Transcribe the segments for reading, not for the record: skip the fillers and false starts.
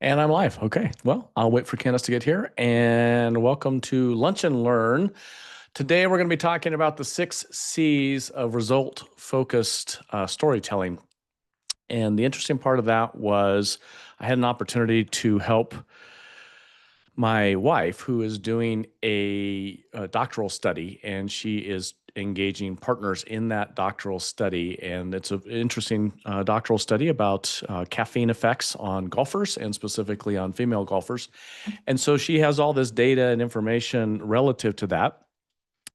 And I'm live. Okay. Well, I'll wait for Candace to get here. And welcome to Lunch and Learn. Today, we're going to be talking about the 6 C's of result focused storytelling. And the interesting part of that was I had an opportunity to help my wife, who is doing a doctoral study, and she is engaging partners in that doctoral study. And it's an interesting doctoral study about caffeine effects on golfers and specifically on female golfers. And so she has all this data and information relative to that.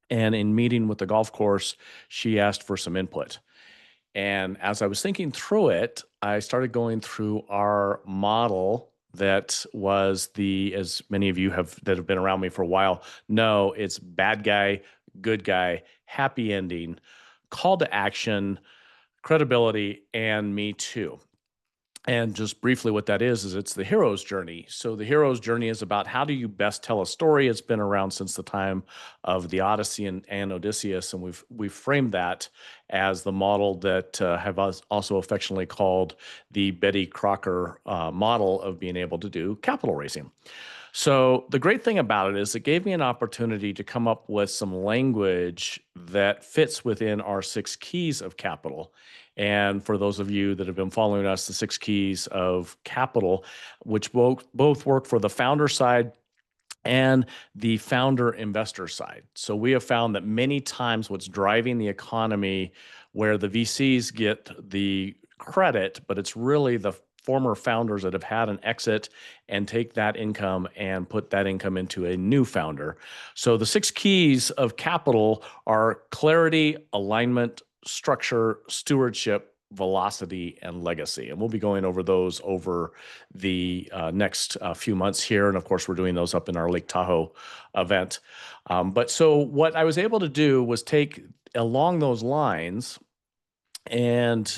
And in meeting with the golf course, she asked for some input. And as I was thinking through it, I started going through our model that was as many of you have that have been around me for a while know, it's bad guy, good guy, happy ending, call to action, credibility, and me too. And just briefly, what that is it's the hero's journey. So the hero's journey is about how do you best tell a story. It's been around since the time of the Odyssey and Odysseus, and we've framed that as the model that have also affectionately called the Betty Crocker model of being able to do capital raising. So the great thing about it is it gave me an opportunity to come up with some language that fits within our 6 keys of capital. And for those of you that have been following us, the 6 keys of capital, which both work for the founder side and the founder investor side. So we have found that many times what's driving the economy, where the VCs get the credit, but it's really the former founders that have had an exit and take that income and put that income into a new founder. So the 6 keys of capital are clarity, alignment, structure, stewardship, velocity, and legacy. And we'll be going over those over the next few months here. And of course, we're doing those up in our Lake Tahoe event. But so what I was able to do was take along those lines and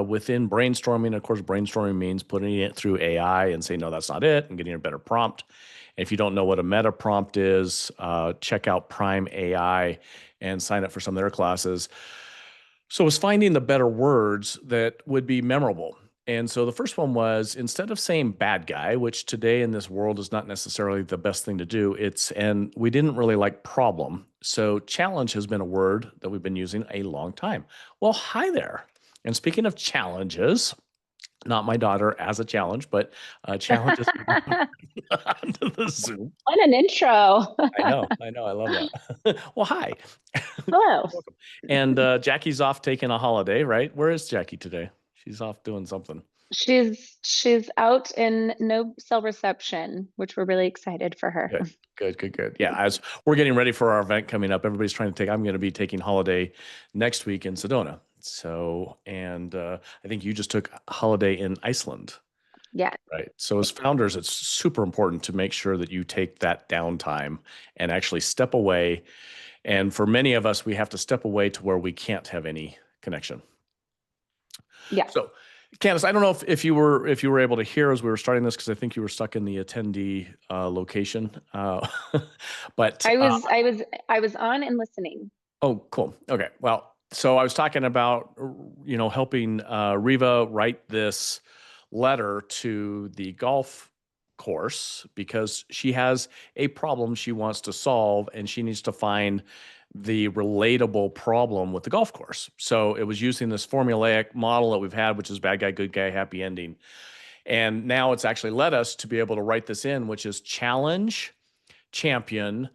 within brainstorming, of course, brainstorming means putting it through AI and saying, no, that's not it, and getting a better prompt. And if you don't know what a meta prompt is, check out Prime AI and sign up for some of their classes. So it was finding the better words that would be memorable. And so the first one was, instead of saying bad guy, which today in this world is not necessarily the best thing to do, and we didn't really like problem. So challenge has been a word that we've been using a long time. Well, hi there. And speaking of challenges, not my daughter as a challenge, but challenges onto the Zoom. What an intro. I love that. Well, hi. Hello. Welcome. And Jackie's off taking a holiday, right? Where is Jackie today? She's off doing something. She's out in no cell reception, which we're really excited for her. Good, good, good, good. Yeah, as we're getting ready for our event coming up, everybody's trying to I'm going to be taking holiday next week in Sedona. So, and I think you just took a holiday in Iceland, Yeah. right? So, as founders, it's super important to make sure that you take that downtime and actually step away. And for many of us, we have to step away to where we can't have any connection. Yeah. So, Candace, I don't know if you were able to hear as we were starting this, because I think you were stuck in the attendee location. But I was on and listening. oh, cool. Okay. Well, so I was talking about helping Riva write this letter to the golf course because she has a problem she wants to solve, and she needs to find the relatable problem with the golf course. So it was using this formulaic model that we've had, which is bad guy, good guy, happy ending. And now it's actually led us to be able to write this in, which is challenge, champion,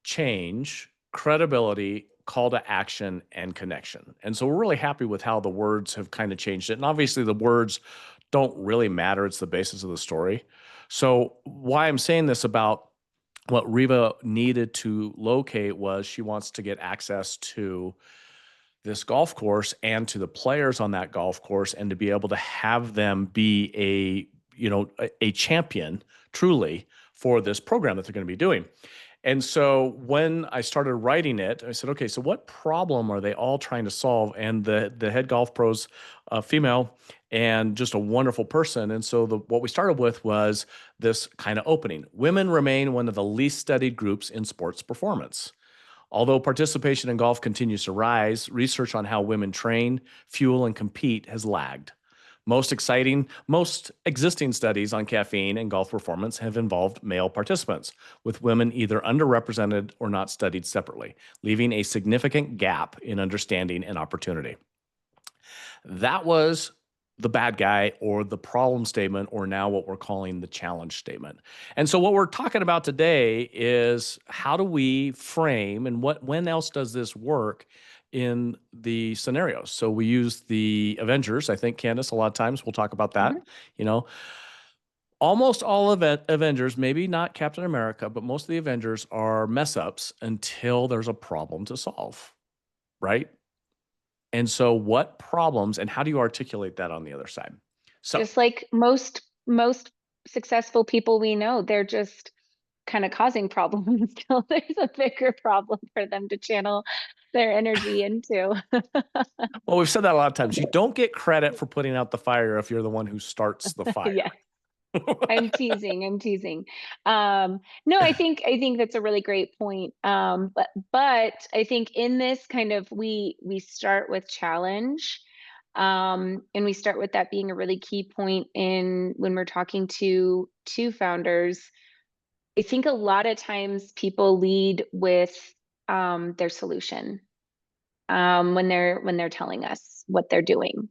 change, credibility, call to action, and connection. And so we're really happy with how the words have kind of changed it. And obviously the words don't really matter. It's the basis of the story. So why I'm saying this about what Riva needed to locate was she wants to get access to this golf course and to the players on that golf course, and to be able to have them be a champion truly for this program that they're going to be doing. And so when I started writing it, I said, okay, so what problem are they all trying to solve? And the head golf pro's female and just a wonderful person. And so what we started with was this kind of opening. Women remain one of the least studied groups in sports performance. Although participation in golf continues to rise, research on how women train, fuel, and compete has lagged. Most existing studies on caffeine and golf performance have involved male participants, with women either underrepresented or not studied separately, leaving a significant gap in understanding and opportunity. That was the bad guy or the problem statement, or now what we're calling the challenge statement. And so, what we're talking about today is how do we frame and when else does this work in the scenarios? So, we use the Avengers. I think, Candace, a lot of times we'll talk about that. Mhm. You know, almost all of Avengers, maybe not Captain America, but most of the Avengers are mess ups until there's a problem to solve, right? And so what problems and how do you articulate that on the other side? So, Just like most successful people we know, they're just kind of causing problems until there's a bigger problem for them to channel their energy into. well, we've said that a lot of times. You don't get credit for putting out the fire if you're the one who starts the fire. Yeah, I'm teasing. I'm teasing. No, I think that's a really great point. But I think in this kind of we start with challenge, and we start with that being a really key point in when we're talking to founders. I think a lot of times people lead with their solution, when they're telling us what they're doing.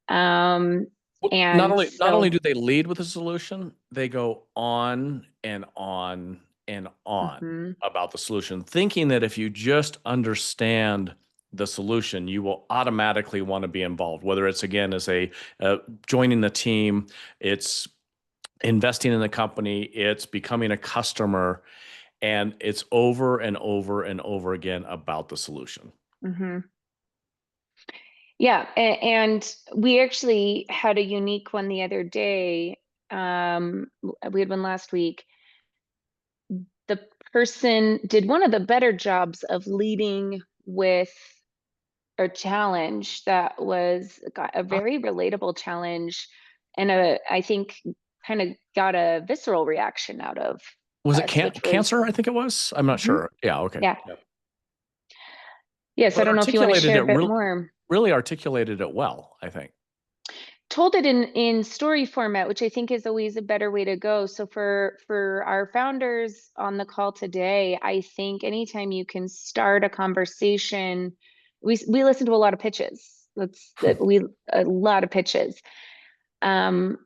Um, Well, not and only so do they lead with a solution, they go on and on and on mhm, about the solution, thinking that if you just understand the solution, you will automatically want to be involved. Whether it's again as a joining the team, it's investing in the company, it's becoming a customer, and it's over and over and over again about the solution. mhm. Yeah, and we actually had a unique one the other day. We had one last week. The person did one of the better jobs of leading with a challenge that was got a Uh, very relatable challenge, and I think kind of got a visceral reaction out of Was it us, which was cancer? I think it was. I'm not mhm, sure. Yeah. Okay. yeah. Yep. Yes, I But don't know if you want to articulated share it a bit more. really articulated it well, I think. Told it in story format, which I think is always a better way to go. So for our founders on the call today, I think anytime you can start a conversation, we listen to a lot of pitches. That's that we a lot of pitches. Um,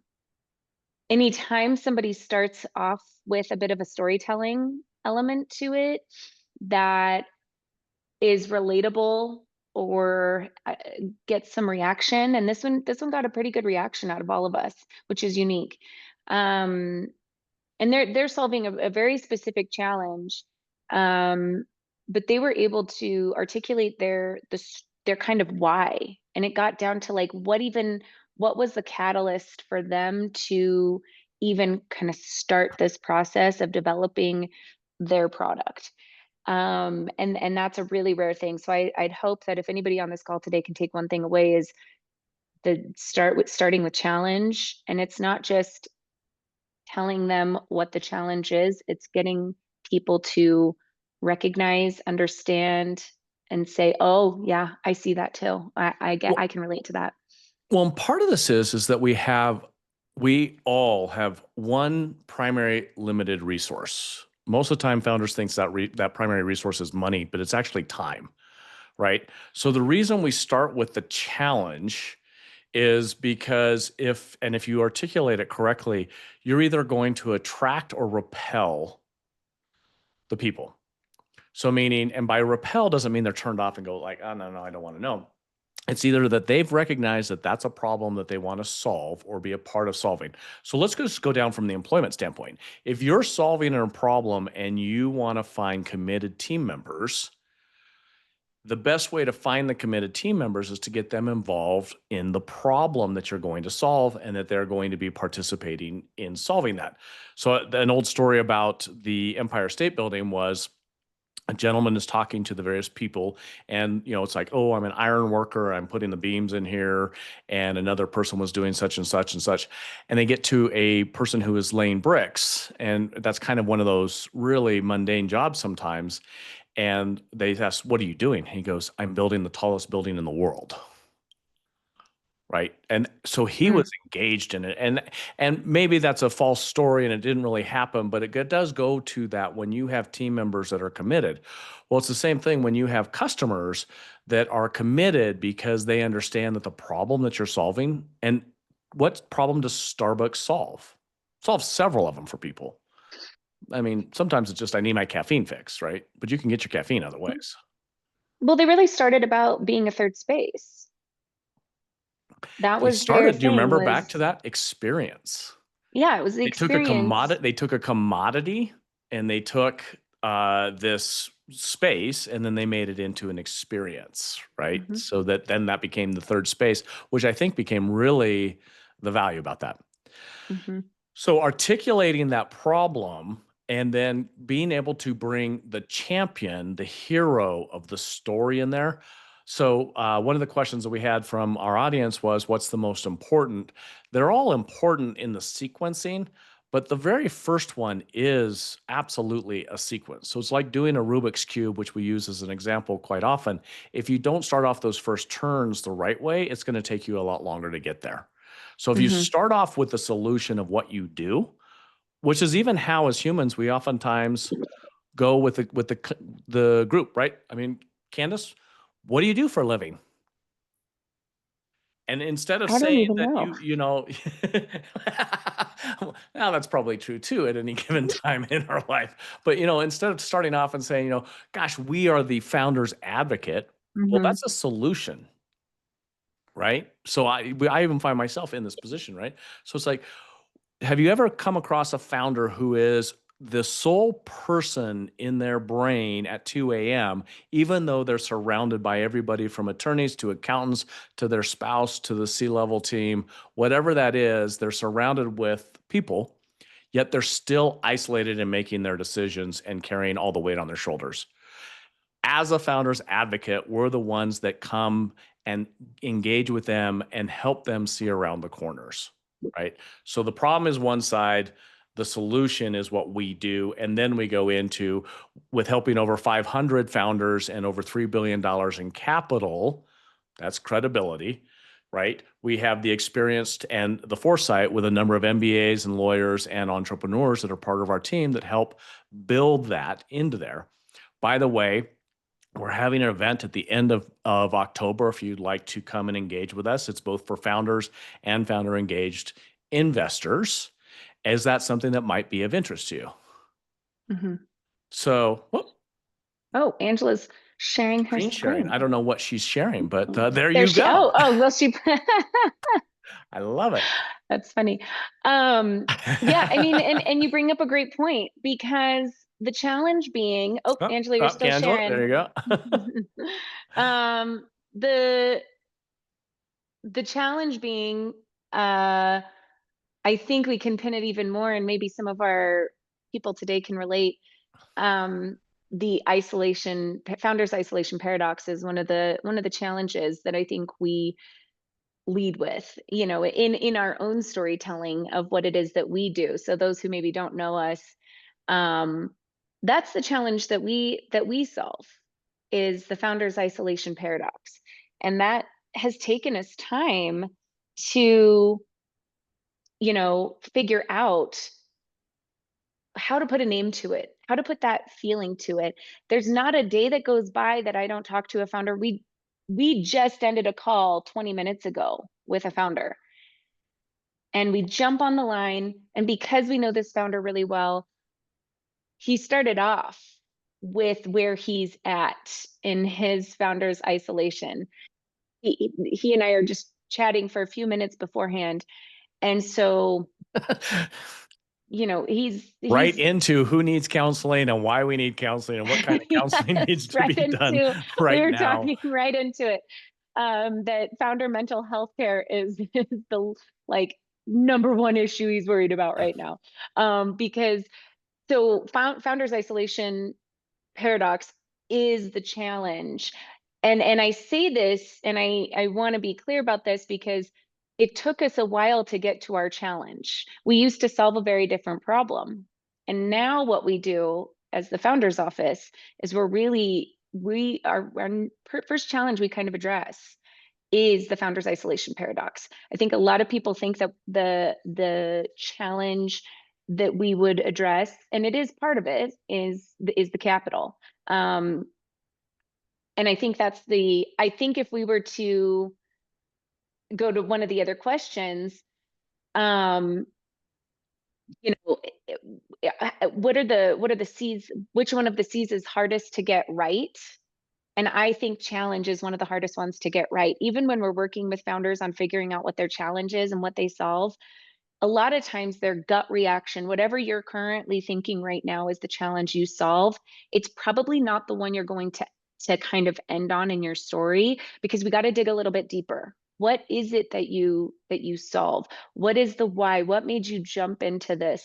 Anytime somebody starts off with a bit of a storytelling element to it that is relatable or gets some reaction, and this one got a pretty good reaction out of all of us, which is unique. um and they're solving a very specific challenge, um but they were able to articulate their kind of why, and it got down to like what was the catalyst for them to even kind of start this process of developing their product. And that's a really rare thing. So I'd hope that if anybody on this call today can take one thing away is starting with challenge. And it's not just telling them what the challenge is, it's getting people to recognize, understand, and say, oh yeah, I see that too. I Well, can relate to that. and part of this is that we all have one primary limited resource. Most of the time, founders think that primary resource is money, but it's actually time, right? So the reason we start with the challenge is because if you articulate it correctly, you're either going to attract or repel the people. So meaning, and by repel doesn't mean they're turned off and go like, oh no, no, I don't want to know. It's either that they've recognized that that's a problem that they want to solve or be a part of solving. So let's just go down from the employment standpoint. If you're solving a problem and you want to find committed team members, the best way to find the committed team members is to get them involved in the problem that you're going to solve and that they're going to be participating in solving that. So an old story about the Empire State Building was a gentleman is talking to the various people, and it's like, oh, I'm an iron worker, I'm putting the beams in here, and another person was doing such and such and such, and they get to a person who is laying bricks, and that's kind of one of those really mundane jobs sometimes. And they ask, what are you doing? He goes, I'm building the tallest building in the world. right? And so he was Mm. engaged in it. And maybe that's a false story and it didn't really happen, but does go to that when you have team members that are committed. Well, it's the same thing when you have customers that are committed because they understand that the problem that you're solving, and what problem does Starbucks solve? Solve several of them for people. I mean, sometimes it's just I need my caffeine fix, right? But you can get your caffeine other ways. Well, they really started about being a third space. That They was their started, do you thing remember back was, to that experience? yeah, it was the experience. They took a commodity and they took this space and then they made it into an experience, right? Mhm, So that then that became the third space, which I think became really the value about that. mhm. So articulating that problem and then being able to bring the champion, the hero of the story in there. So one of the questions that we had from our audience was, "What's the most important?" They're all important in the sequencing, but the very first one is absolutely a sequence. So it's like doing a Rubik's cube, which we use as an example quite often. If you don't start off those first turns the right way, it's going to take you a lot longer to get there. So if you Mhm. start off with the solution of what you do, which is even how as humans we oftentimes go with the group, right? I mean, Candace, what do you do for a living? And instead of I don't saying even that know. now that's probably true too at any given time in our life. But instead of starting off and saying, gosh, we are the founder's advocate, well, Mhm. that's a solution, right? So I even find myself in this position, right? So it's like, have you ever come across a founder who is the sole person in their brain at 2 a.m., even though they're surrounded by everybody from attorneys to accountants to their spouse to the C-level team, whatever that is, they're surrounded with people, yet they're still isolated in making their decisions and carrying all the weight on their shoulders. As a founder's advocate, we're the ones that come and engage with them and help them see around the corners, right? So the problem is one side, the solution is what we do. And then we go into with helping over 500 founders and over $3 billion in capital. That's credibility, right? We have the experience and the foresight with a number of MBAs and lawyers and entrepreneurs that are part of our team that help build that into there. By the way, we're having an event at the end of October if you'd like to come and engage with us. It's both for founders and founder engaged investors. Is that something that might be of interest to you? Mhm. So, whoop, Oh, Angela's sharing her screen sharing. I screen. don't know what she's sharing, but there There you she, go. well, she, I love it. that's funny. Um, yeah, I mean, and you bring up a great point because the challenge being, oh, Oh, Angela, you're oh, still Angela, there sharing. you go. Um, the the challenge being, uh, I think we can pin it even more, and maybe some of our people today can relate. Um, the isolation, founders isolation paradox is one of the challenges that I think we lead with, in our own storytelling of what it is that we do. So those who maybe don't know us, um, that's the challenge that we solve, is the founder's isolation paradox. And that has taken us time to, figure out how to put a name to it, how to put that feeling to it. There's not a day that goes by that I don't talk to a founder. We just ended a call 20 minutes ago with a founder, and we jump on the line, and because we know this founder really well, he started off with where he's at in his founder's isolation. He and I are just chatting for a few minutes beforehand, and so Right he's into who needs counseling and why we need counseling and what kind of counseling yes, needs to right be done into, we right were now. talking right into it. That founder mental health care is the, like, number one issue he's worried about right now. Because so founders isolation paradox is the challenge. And I say this, and I want to be clear about this because it took us a while to get to our challenge. We used to solve a very different problem. And now what we do as the founders office is our first challenge we kind of address is the founder's isolation paradox. I think a lot of people think that the challenge that we would address, and it is part of it, is the capital. And I think I think if we were to go to one of the other questions, um, what are the C's? Which one of the C's is hardest to get right? And I think challenge is one of the hardest ones to get right. Even when we're working with founders on figuring out what their challenge is and what they solve, a lot of times their gut reaction, whatever you're currently thinking right now is the challenge you solve, it's probably not the one you're going to kind of end on in your story, because we got to dig a little bit deeper. What is it that you solve? What is the why? What made you jump into this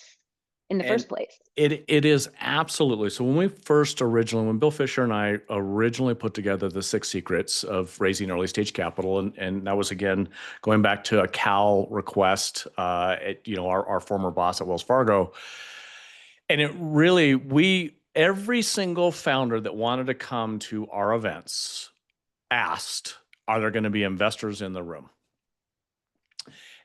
in the And first place? it is absolutely. So when Bill Fisher and I originally put together the 6 secrets of raising early stage capital, and that was again going back to a Cal request, our former boss at Wells Fargo, and it really every single founder that wanted to come to our events asked, "Are there going to be investors in the room?"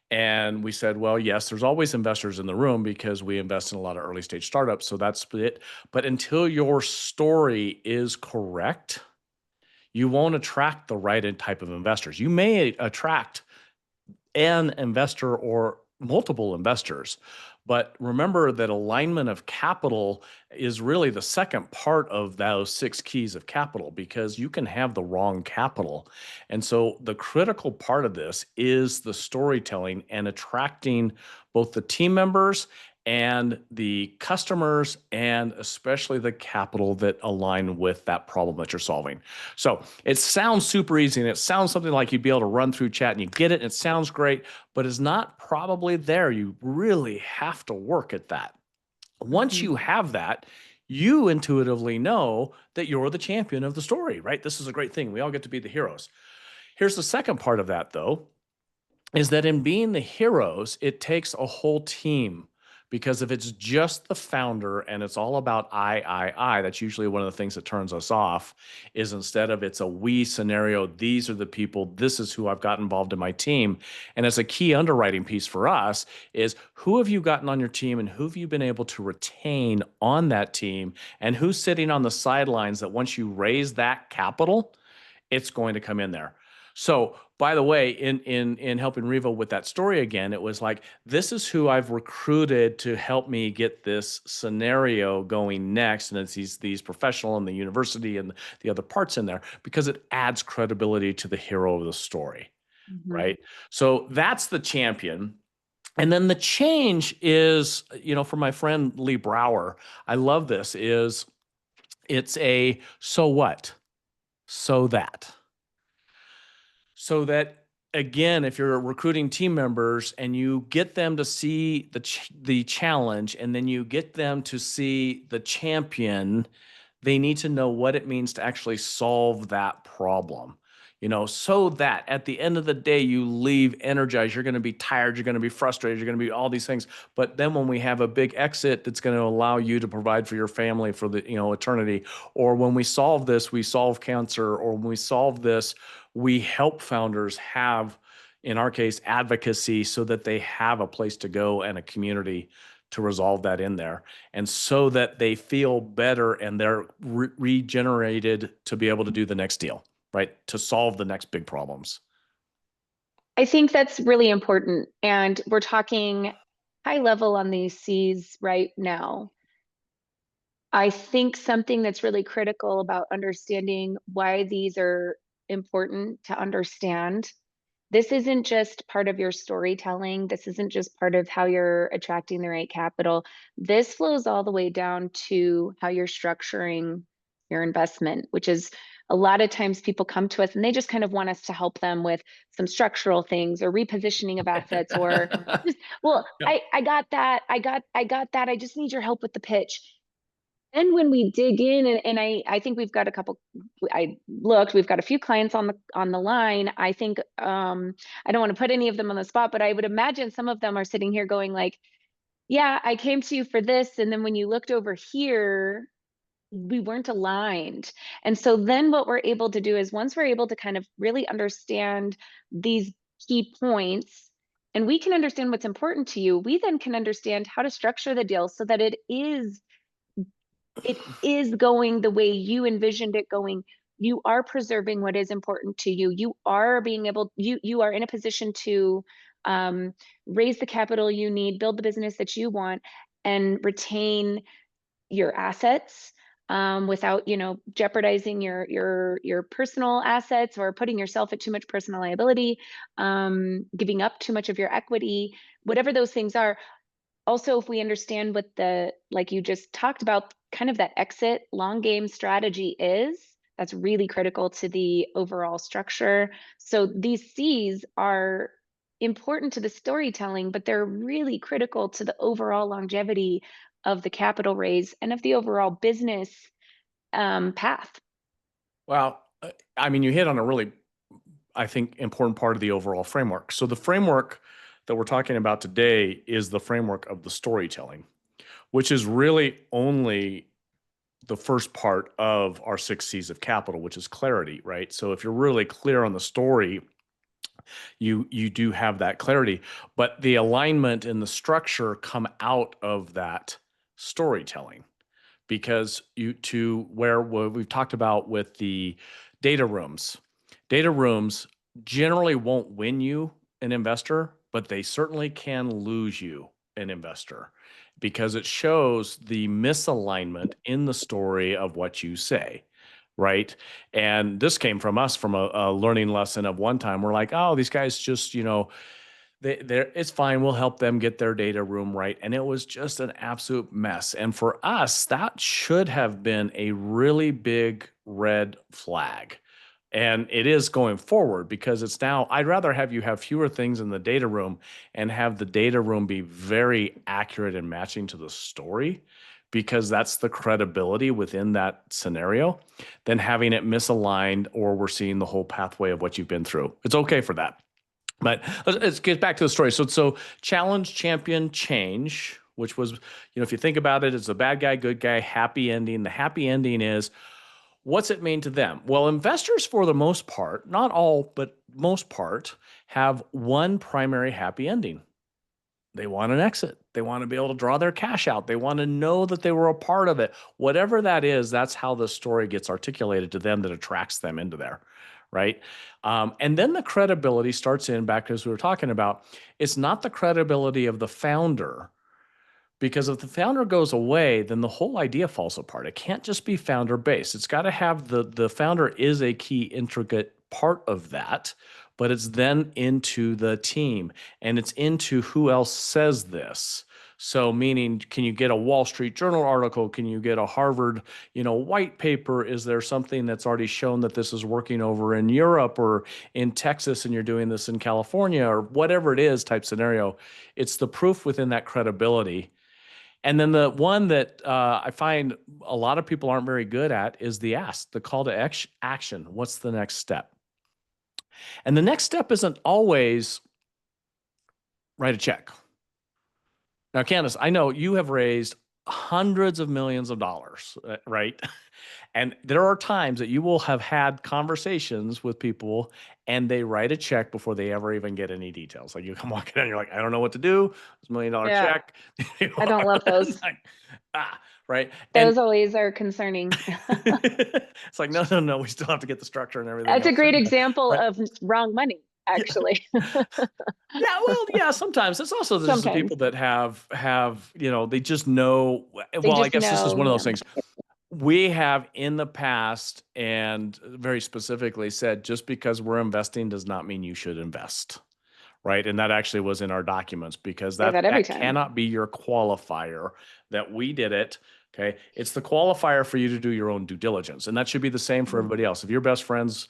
And we said, well, yes, there's always investors in the room because we invest in a lot of early stage startups. So that's it. But until your story is correct, you won't attract the right type of investors. You may attract an investor or multiple investors. But remember that alignment of capital is really the second part of those 6 keys of capital, because you can have the wrong capital. And so the critical part of this is the storytelling and attracting both the team members and the customers, and especially the capital that align with that problem that you're solving. So it sounds super easy, and it sounds something like you'd be able to run through chat and you get it and it sounds great, but it's not probably there. You really have to work at that. Once Mhm. you have that, you intuitively know that you're the champion of the story, right? This is a great thing. We all get to be the heroes. Here's the second part of that, though, is that in being the heroes, it takes a whole team. Because if it's just the founder and it's all about I, that's usually one of the things that turns us off. Is instead of it's a we scenario, these are the people, this is who I've got involved in my team. And as a key underwriting piece for us is, who have you gotten on your team and who have you been able to retain on that team, and who's sitting on the sidelines that once you raise that capital, it's going to come in there. So, by the way, in helping Revo with that story again, it was like, this is who I've recruited to help me get this scenario going next, and it's these professional and the university and the other parts in there, because it adds credibility to the hero of the story, Mhm. right? So that's the champion. And then the change is, for my friend Lee Brower, I love this, is it's a so what, so that. So that, again, if you're recruiting team members and you get them to see the challenge, and then you get them to see the champion, they need to know what it means to actually solve that problem. So that at the end of the day, you leave energized. You're going to be tired. You're going to be frustrated. You're going to be all these things. But then when we have a big exit that's going to allow you to provide for your family for the eternity, or when we solve this, we solve cancer, or when we solve this, we help founders have, in our case, advocacy, so that they have a place to go and a community to resolve that in there, and so that they feel better and they're regenerated to be able to do the next deal, right? To solve the next big problems. I think that's really important. And we're talking high level on these C's right now. I think something that's really critical about understanding why these are important to understand. This isn't just part of your storytelling. This isn't just part of how you're attracting the right capital. This flows all the way down to how you're structuring your investment, which is a lot of times people come to us and they just kind of want us to help them with some structural things or repositioning of assets, or just, well, Yep. I got that. I got that. I just need your help with the pitch. And when we dig in, and I think we've got a couple, I looked, we've got a few clients on the line. I think I don't want to put any of them on the spot, but I would imagine some of them are sitting here going like, yeah, I came to you for this. And then when you looked over here, we weren't aligned. And so then what we're able to do is once we're able to kind of really understand these key points and we can understand what's important to you, we then can understand how to structure the deal so that it is going the way you envisioned it going. You are preserving what is important to you. You are being able, you are in a position to um, raise the capital you need, build the business that you want, and retain your assets without, jeopardizing your personal assets or putting yourself at too much personal liability, giving up too much of your equity, whatever those things are. Also, if we understand what the, like you just talked about, kind of that exit long game strategy is, that's really critical to the overall structure. So these C's are important to the storytelling, but they're really critical to the overall longevity of the capital raise and of the overall business path. Well, I mean, you hit on a really, I think, important part of the overall framework. So the framework that we're talking about today is the framework of the storytelling, which is really only the first part of our 6 C's of capital, which is clarity, right? So if you're really clear on the story, you do have that clarity, but the alignment and the structure come out of that storytelling because you to where what we've talked about with the data rooms. Data rooms generally won't win you an investor, but they certainly can lose you an investor because it shows the misalignment in the story of what you say. Right. And this came from us from a learning lesson of one time. We're like, oh, these guys just, they're it's fine. We'll help them get their data room right. And it was just an absolute mess. And for us, that should have been a really big red flag. And it is going forward because it's now, I'd rather have you have fewer things in the data room and have the data room be very accurate and matching to the story because that's the credibility within that scenario than having it misaligned or we're seeing the whole pathway of what you've been through. It's okay for that. But let's get back to the story. So challenge, champion, change, which was, if you think about it, it's a bad guy, good guy, happy ending. The happy ending is what's it mean to them? Well, investors, for the most part, not all, but most part, have one primary happy ending. They want an exit. They want to be able to draw their cash out. They want to know that they were a part of it. Whatever that is, that's how the story gets articulated to them that attracts them into there, right? And then the credibility starts in back as we were talking about. It's not the credibility of the founder, because if the founder goes away, then the whole idea falls apart. It can't just be founder based. It's got to have the founder is a key intricate part of that, but it's then into the team and it's into who else says this. So meaning, can you get a Wall Street Journal article? Can you get a Harvard, white paper? Is there something that's already shown that this is working over in Europe or in Texas and you're doing this in California or whatever it is type scenario? It's the proof within that credibility. And then the one that I find a lot of people aren't very good at is the ask, the call to action. What's the next step? And the next step isn't always write a check. Now, Candace, I know you have raised hundreds of millions of dollars, right? And there are times that you will have had conversations with people and they write a check before they ever even get any details. Like you come walking in, and you're like, I don't know what to do. It's $1 million Yeah, check. I don't love those. Like, right. And Those always are concerning. it's like, no, no, no. We still have to get the structure and everything That's a else. great example Right. of wrong money, Yeah. actually. Yeah, well, yeah, sometimes it's also there's the Sometimes people that have, they just know. they Well, I just guess this is know, one of yeah. those things. We have in the past and very specifically said just because we're investing does not mean you should invest. Right. And that actually was in our documents because Say that that every that time. cannot be your qualifier that we did it. Okay. It's the qualifier for you to do your own due diligence. And that should be the same for Mhm. everybody else. If your best friends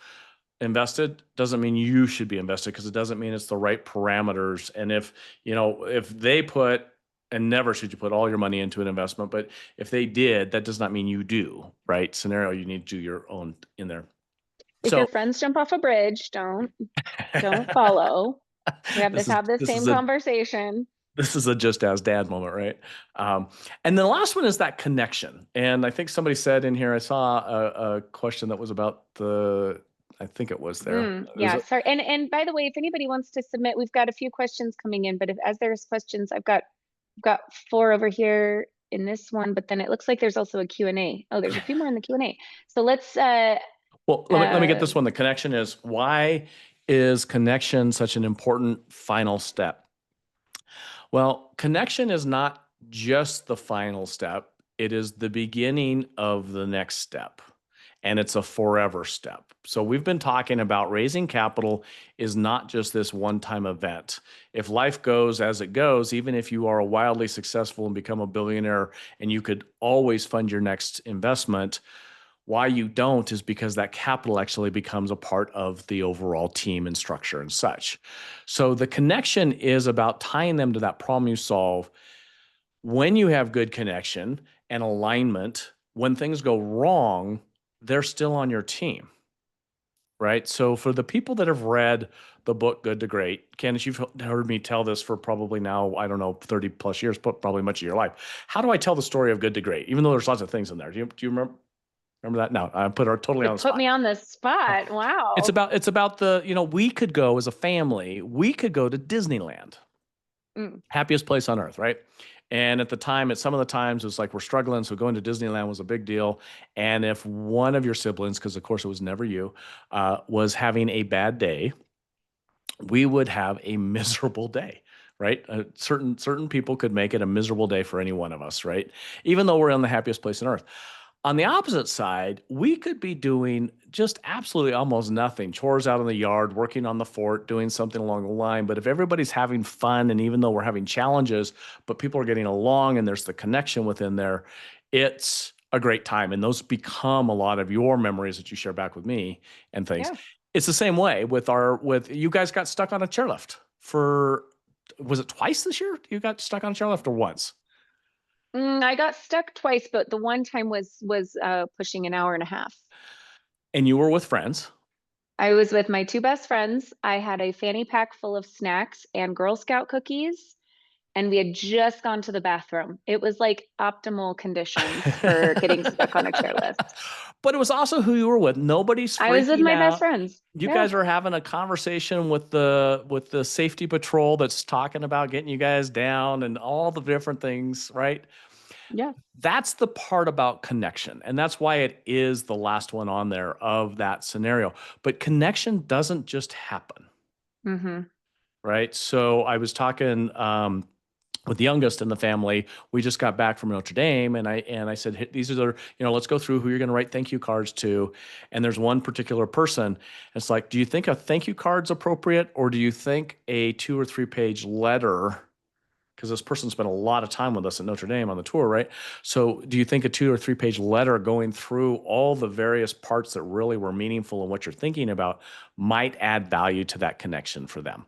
invested doesn't mean you should be invested because it doesn't mean it's the right parameters. And if they put and never should you put all your money into an investment, but if they did, that does not mean you do, right? Scenario, you need to do your own in there. If your So friends jump off a bridge, don't follow. We have this this is have this this same is a conversation. This is a just as dad moment, right? Um, and then the last one is that connection. And I think somebody said in here, I saw a question that was about I think it was there. Is Yeah, it? sorry. And by the way, if anybody wants to submit, we've got a few questions coming in, but if as there's questions, I've got four over here in this one, but then it looks like there's also a Q&A. Oh, there's a few more in the Q&A. So let's Well, let me get this one. The connection is, why is connection such an important final step? Well, connection is not just the final step, it is the beginning of the next step. And it's a forever step. So, we've been talking about raising capital is not just this one time event. If life goes as it goes, even if you are wildly successful and become a billionaire and you could always fund your next investment, why you don't is because that capital actually becomes a part of the overall team and structure and such. So the connection is about tying them to that problem you solve. When you have good connection and alignment, when things go wrong, they're still on your team, right? So for the people that have read the book Good to Great, Candace, you've heard me tell this for probably now, I don't know, 30 plus years, but probably much of your life. How do I tell the story of Good to Great? Even though there's lots of things in there. Do you remember that? No, I put her totally you on the put spot. me on the spot. It's Wow. about it's about we could go as a family, we could go to Disneyland, Mm, happiest place on earth, right? And at the time, at some of the times, it was like we're struggling, so going to Disneyland was a big deal. And if one of your siblings, because of course it was never you, was having a bad day, we would have a miserable day, right? Certain people could make it a miserable day for any one of us, right? Even though we're in the happiest place on earth. On the opposite side, we could be doing just absolutely almost nothing, chores out in the yard, working on the fort, doing something along the line. But if everybody's having fun, and even though we're having challenges, but people are getting along and there's the connection within there, it's a great time. And those become a lot of your memories that you share back with me and things. yeah. It's the same way with you guys got stuck on a chairlift for, was it twice this year? You got stuck on a chairlift or once? I got stuck twice, but the one time was pushing an hour and a half. And you were with friends. I was with my two best friends. I had a fanny pack full of snacks and Girl Scout cookies, and we had just gone to the bathroom. It was like optimal conditions for getting stuck on a chairlift. But it was also who you were with. Nobody's I was with freaking my best out. friends. You Yeah, guys are having a conversation with the safety patrol that's talking about getting you guys down and all the different things, right? yeah. That's the part about connection. And that's why it is the last one on there of that scenario. But connection doesn't just happen, Mm-hmm. right? So I was talking with the youngest in the family. We just got back from Notre Dame, and I said, "Hey, these are the, let's go through who you're going to write thank you cards to." And there's one particular person. It's like, do you think a thank you card's appropriate, or do you think a 2 or 3 page letter? Because this person spent a lot of time with us at Notre Dame on the tour, right? So, do you think a 2 or 3 page letter going through all the various parts that really were meaningful in what you're thinking about might add value to that connection for them?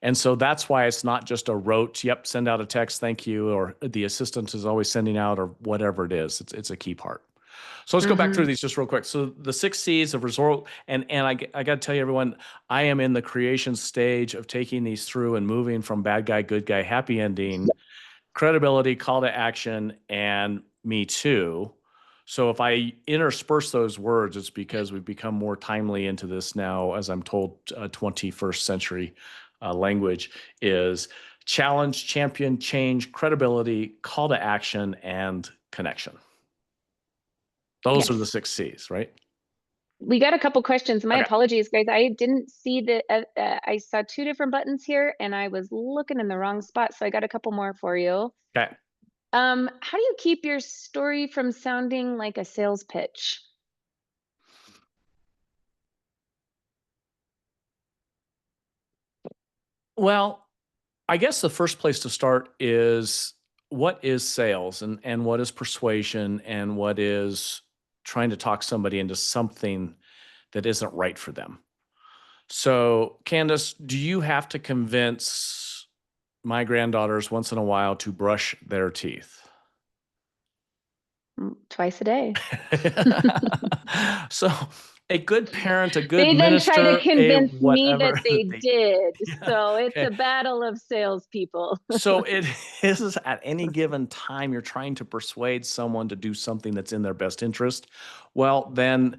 And so that's why it's not just a rote, yep, send out a text, thank you, or the assistant is always sending out, or whatever it is. It's a key part. So let's go back through Mm-hmm. these just real quick. So the 6 C's of resort, and I got to tell you, everyone, I am in the creation stage of taking these through and moving from bad guy, good guy, happy ending, credibility, call to action, and me too. So if I intersperse those words, it's because we've become more timely into this now, as I'm told, 21st century language is challenge, champion, change, credibility, call to action, and connection. Those are the Yes. 6 C's, right? We got a couple questions. My Okay. apologies, guys. I didn't see I saw two different buttons here and I was looking in the wrong spot. So I got a couple more for you. Okay. How do you keep your story from sounding like a sales pitch? Well, I guess the first place to start is, what is sales, and what is persuasion, and what is trying to talk somebody into something that isn't right for them. So, Candace, do you have to convince my granddaughters once in a while to brush their teeth? Twice a day. So A good parent, a good They then try to minister, a convince me that whatever. they did. Yeah. So it's Okay. a battle of salespeople. So it is at any given time you're trying to persuade someone to do something that's in their best interest. Well, then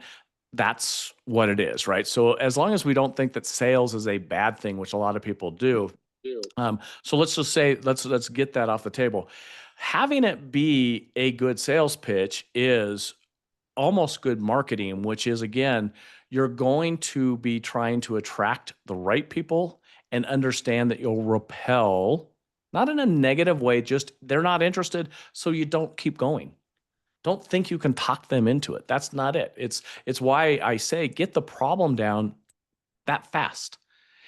that's what it is, right? So as long as we don't think that sales is a bad thing, which a lot of people do, so let's just say let's get that off the table. Having it be a good sales pitch is almost good marketing, which is again, you're going to be trying to attract the right people and understand that you'll repel, not in a negative way, just they're not interested, so you don't keep going. Don't think you can talk them into it. That's not it. It's why I say get the problem down that fast.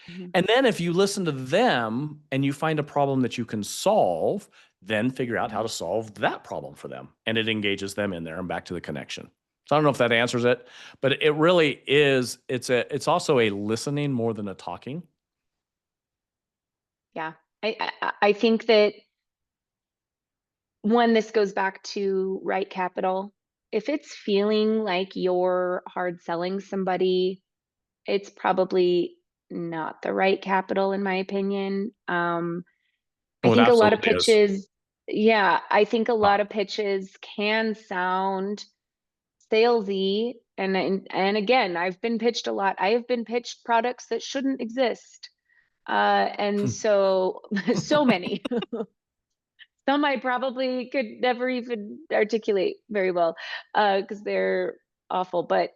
Mhm. And then if you listen to them and you find a problem that you can solve, then figure out how to solve that problem for them. And it engages them in there and back to the connection. So I don't know if that answers it, but it really is, it's also a listening more than a talking. Yeah. I think that one, this goes back to right capital. If it's feeling like you're hard selling somebody, it's probably not the right capital, in my opinion. I Oh, it think a lot of absolutely is. pitches, yeah, I think a Uh, lot of pitches can sound salesy. And again, I've been pitched a lot. I have been pitched products that shouldn't exist. And so, so many. Some I probably could never even articulate very well, because they're awful. But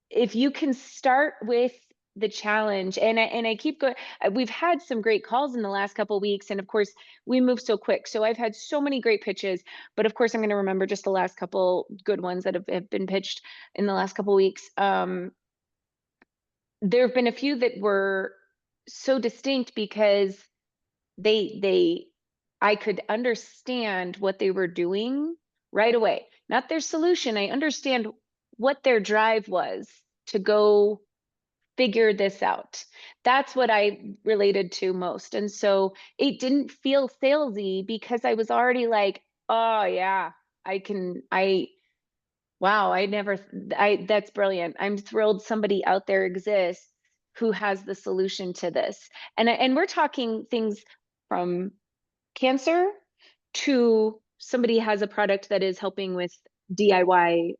if you can start with the challenge, and I keep going, we've had some great calls in the last couple of weeks, and of course we move so quick. So I've had so many great pitches, but of course I'm going to remember just the last couple good ones that have been pitched in the last couple of weeks. There have been a few that were so distinct because they I could understand what they were doing right away. Not their solution. I understand what their drive was to go figure this out. That's what I related to most. And so it didn't feel salesy because I was already like, oh yeah, I wow, that's brilliant. I'm thrilled somebody out there exists who has the solution to this. And we're talking things from cancer to somebody has a product that is helping with DIY,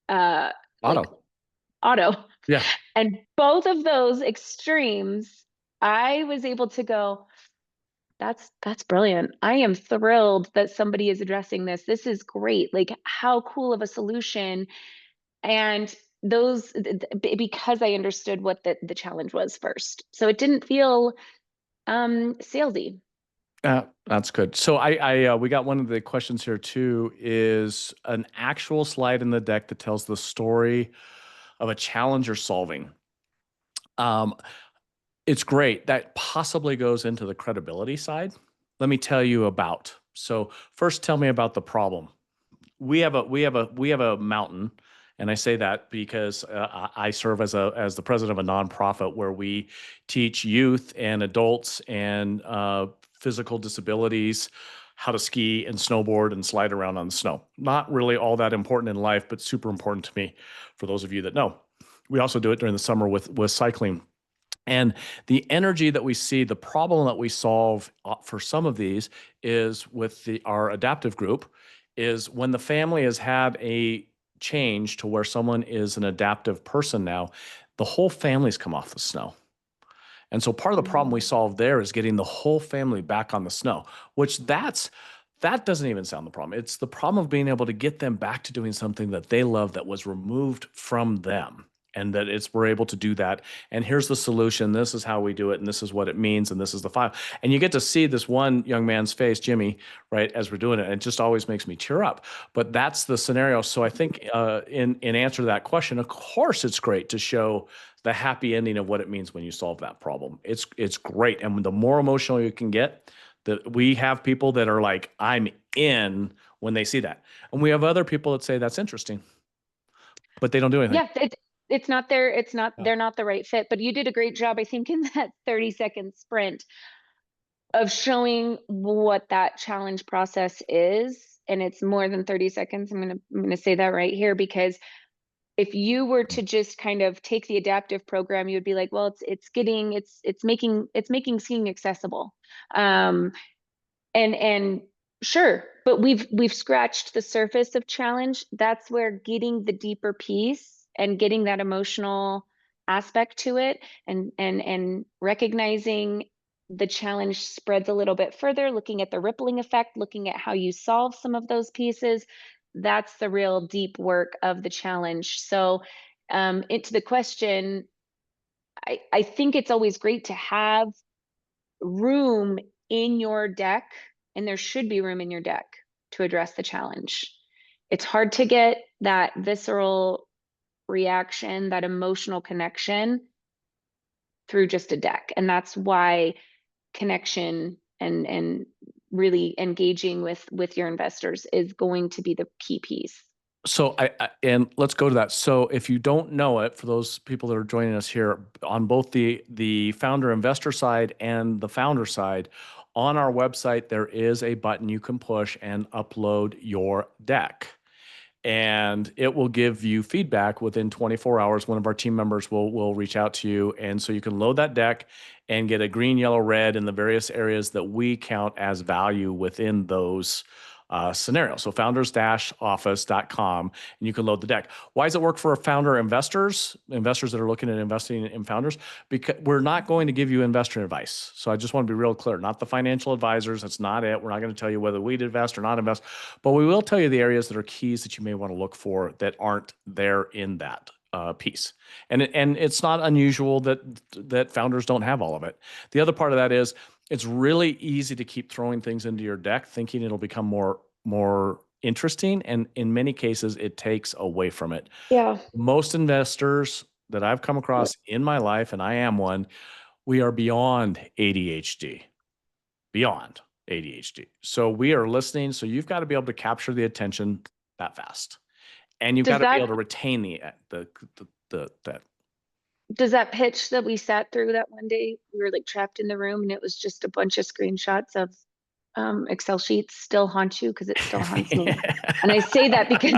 like Auto. auto. Yeah. And both of those extremes, I was able to go, that's brilliant. I am thrilled that somebody is addressing this. This is great. Like how cool of a solution. And those because I understood what the challenge was first. So it didn't feel salesy. That's good. So we got one of the questions here too, is an actual slide in the deck that tells the story of a challenge you're solving. Um, it's great. That possibly goes into the credibility side. Let me tell you about. So first, tell me about the problem. We have a mountain, and I say that because I serve as the president of a nonprofit where we teach youth and adults and physical disabilities how to ski and snowboard and slide around on the snow. Not really all that important in life, but super important to me. For those of you that know, we also do it during the summer with cycling. And the energy that we see, the problem that we solve for some of these is with our adaptive group, is when the family has had a change to where someone is an adaptive person now, the whole family's come off the snow. And so part of the problem we Mm. solve there is getting the whole family back on the snow, which that doesn't even sound the problem. It's the problem of being able to get them back to doing something that they love that was removed from them. And that we're able to do that. And here's the solution. This is how we do it. And this is what it means. And this is the file. And you get to see this one young man's face, Jimmy, right, as we're doing it. And it just always makes me tear up. But that's the scenario. So I think in answer to that question, of course, it's great to show the happy ending of what it means when you solve that problem. It's great. And the more emotional you can get, that we have people that are like, I'm in when they see that. And we have other people that say that's interesting, but they don't do anything. Yeah, it's not, Yeah. they're not the right fit, but you did a great job, I think, in that 30-second sprint of showing what that challenge process is. And it's more than 30 seconds. I'm gonna say that right here because if you were to just kind of take the adaptive program, you would be like, well, it's making skiing accessible. Um, and sure, but we've scratched the surface of challenge. That's where getting the deeper piece and getting that emotional aspect to it, and recognizing the challenge spreads a little bit further, looking at the rippling effect, looking at how you solve some of those pieces. That's the real deep work of the challenge. So into the question, I think it's always great to have room in your deck, and there should be room in your deck to address the challenge. It's hard to get that visceral reaction, that emotional connection through just a deck. And that's why connection and really engaging with your investors is going to be the key piece. So and let's go to that. So if you don't know it, for those people that are joining us here on both the founder investor side and the founder side, on our website there is a button you can push and upload your deck. And it will give you feedback within 24 hours. One of our team members will reach out to you, and so you can load that deck and get a green, yellow, red in the various areas that we count as value within those scenarios. So founders-office.com, and you can load the deck. Why does it work for founder investors that are looking at investing in founders? Because we're not going to give you investor advice. So I just want to be real clear, not the financial advisors. That's not it. We're not going to tell you whether we'd invest or not invest, but we will tell you the areas that are keys that you may want to look for that aren't there in that piece. And it's not unusual that founders don't have all of it. The other part of that is it's really easy to keep throwing things into your deck thinking it'll become more interesting, and in many cases it takes away from it. Yeah. Most investors that I've come across in my life, and I am one, we are beyond ADHD. So we are listening. So you've got to be able to capture the attention that fast, and you've got Does to be that able to retain that. does that pitch that we sat through that one day, we were like trapped in the room and it was just a bunch of screenshots of Excel sheets still haunt you? Because it still haunts me. And I say that because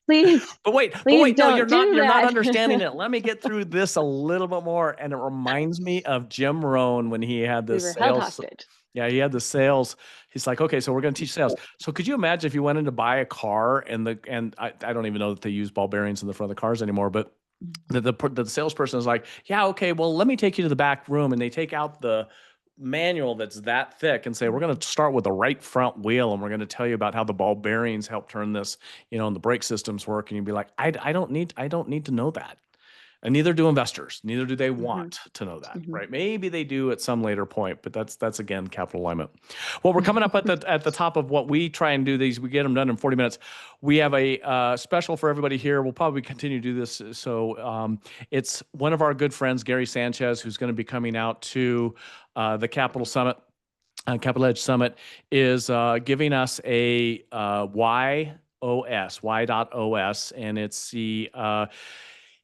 please, But wait, please no, don't do you're not that. understanding it. Let me get through this a little bit more. And it reminds me of Jim Rohn when he had We this were held sales. hostage. Yeah, he had the sales. He's like, okay, so we're going to teach sales. So could you imagine if you went in to buy a car and I don't even know that they use ball bearings in the front of the cars anymore, but the salesperson is like, yeah, okay, well, let me take you to the back room, and they take out the manual that's that thick and say, we're going to start with the right front wheel, and we're going to tell you about how the ball bearings help turn this, and the brake systems work. And you'd be like, I don't need to know that. And neither do investors. Neither do they Hmm. want to know that, Hmm. right? Maybe they do at some later point, but that's again capital alignment. Well, we're coming up at the top of what we try and do. We get them done in 40 minutes. We have a special for everybody here. We'll probably continue to do this. So it's one of our good friends, Gary Sanchez, who's going to be coming out to the Capital Summit. Capital Edge Summit is giving us a y.os, and it's the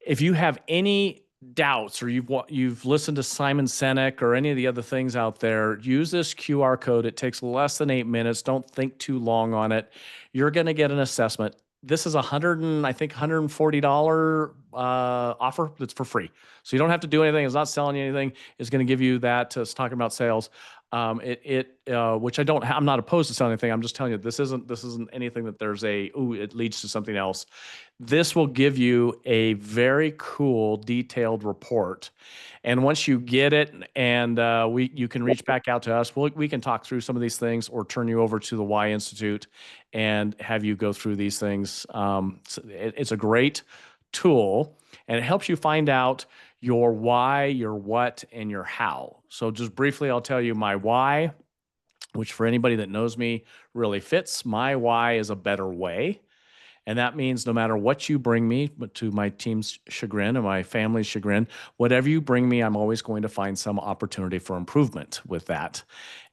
if you have any doubts, or you've listened to Simon Sinek or any of the other things out there, use this QR code. It takes less than 8 minutes. Don't think too long on it. You're going to get an assessment. This is $140 offer that's for free. So you don't have to do anything. It's not selling you anything. It's going to give you that. It's talking about sales. Which I'm not opposed to selling anything. I'm just telling you, this isn't anything that there's it leads to something else. This will give you a very cool, detailed report. And once you get it, and you can reach back out to us, we can talk through some of these things, or turn you over to the Y Institute and have you go through these things. It's a great tool, and it helps you find out your why, your what, and your how. So just briefly, I'll tell you my why, which for anybody that knows me really fits. My why is a better way. And that means no matter what you bring me, but to my team's chagrin and my family's chagrin, whatever you bring me, I'm always going to find some opportunity for improvement with that.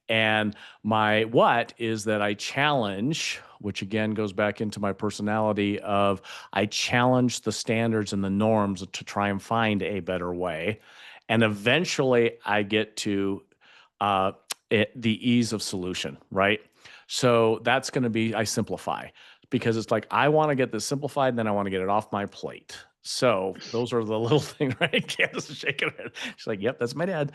And my what is that I challenge, which again goes back into my personality of I challenge the standards and the norms to try and find a better way. And eventually I get to the ease of solution, right? So that's going to be, I simplify. because it's like, I want to get this simplified and then I want to get it off my plate. So those are the little things, right? Candace is shaking her head. She's like, yep, that's my dad.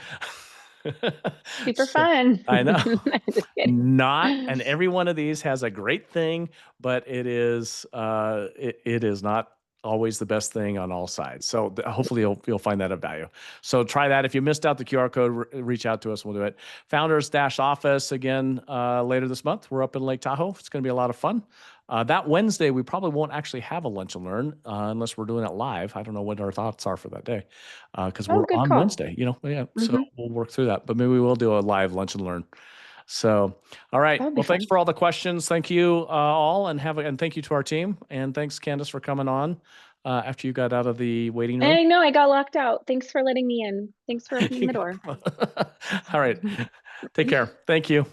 Super So, fun. I know. I'm just kidding. And every one of these has a great thing, but it is not always the best thing on all sides. So hopefully you'll find that of value. So try that. If you missed out the QR code, reach out to us. We'll do it. Founders Dash Office again later this month. We're up in Lake Tahoe. It's going to be a lot of fun. That Wednesday, we probably won't actually have a lunch and learn unless we're doing it live. I don't know what our thoughts are for that day because Oh, we're good on call. Wednesday, yeah. So Hmm. we'll work through that, but maybe we will do a live lunch and learn. So, all right. That would be Well, thanks fun. for all the questions. Thank you all, and thank you to our team, and thanks Candace for coming on after you got out of the waiting room. I know I got locked out. Thanks for letting me in. Thanks for opening You the got- door. all right. Take care. Thank you.